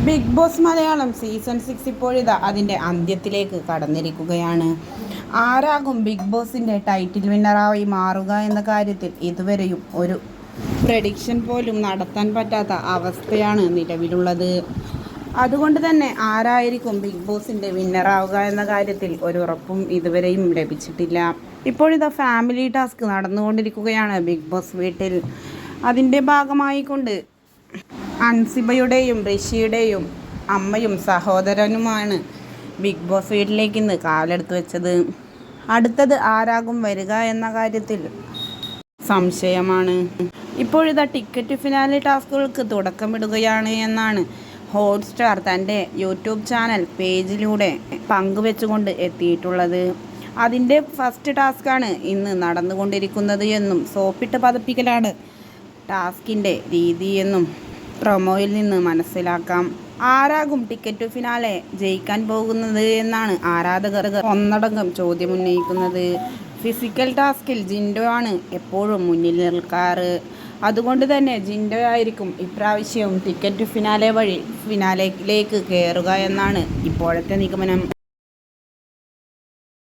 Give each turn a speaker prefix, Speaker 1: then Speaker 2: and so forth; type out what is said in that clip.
Speaker 1: Big boss Malayalam season 6 ഇപ്പോഴിതാ അതിൻ്റെ അന്ത്യത്തിലേക്ക് കടന്നിരിക്കുകയാണ്. ആരാകും big ബോസിൻ്റെ ടൈറ്റിൽ വിന്നറായി മാറുക എന്ന കാര്യത്തിൽ ഇതുവരെയും ഒരു പ്രഡിക്ഷൻ പോലും നടത്താൻ പറ്റാത്ത അവസ്ഥയാണ് നിലവിലുള്ളത്. അതുകൊണ്ട് തന്നെ ആരായിരിക്കും ബിഗ് ബോസിൻ്റെ വിന്നറാവുക എന്ന കാര്യത്തിൽ ഒരു ഉറപ്പും ഇതുവരെയും ലഭിച്ചിട്ടില്ല. ഇപ്പോഴിതാ ഫാമിലി ടാസ്ക് നടന്നുകൊണ്ടിരിക്കുകയാണ് ബിഗ് ബോസ് വീട്ടിൽ. അതിൻ്റെ ഭാഗമായിക്കൊണ്ട് അൻസിബയുടെയും ഋഷിയുടെയും അമ്മയും സഹോദരനുമാണ് ബിഗ് ബോസ് വീട്ടിലേക്ക് ഇന്ന് കാലെടുത്ത് വെച്ചത്. അടുത്തത് ആരാകും വരിക എന്ന കാര്യത്തിൽ സംശയമാണ്. ഇപ്പോഴിതാ ടിക്കറ്റ് ഫിനാലെ ടാസ്കുകൾക്ക് തുടക്കമിടുകയാണ് എന്നാണ് ഹോട്ട്സ്റ്റാർ തൻ്റെ യൂട്യൂബ് ചാനൽ പേജിലൂടെ പങ്കുവെച്ചുകൊണ്ട് എത്തിയിട്ടുള്ളത്. അതിൻ്റെ ഫസ്റ്റ് ടാസ്ക്കാണ് ഇന്ന് നടന്നുകൊണ്ടിരിക്കുന്നത് എന്നും സോപ്പിട്ട് പതപ്പിക്കലാണ് ടാസ്കിൻ്റെ രീതിയെന്നും പ്രൊമോയിൽ നിന്ന് മനസ്സിലാക്കാം. ആരാകും ടിക്കറ്റ് ഫിനാലെ ജയിക്കാൻ പോകുന്നത് എന്നാണ് ആരാധകർ ഒന്നടങ്കം ചോദ്യമുന്നയിക്കുന്നത്. ഫിസിക്കൽ ടാസ്കിൽ ജിൻഡോ ആണ് എപ്പോഴും മുന്നിൽ നിൽക്കാറ്. അതുകൊണ്ട് തന്നെ ജിൻഡോ ആയിരിക്കും ഇപ്രാവശ്യവും ടിക്കറ്റ് ഫിനാലെ വഴി ഫിനാലയിലേക്ക് കയറുക എന്നാണ് ഇപ്പോഴത്തെ നിഗമനം.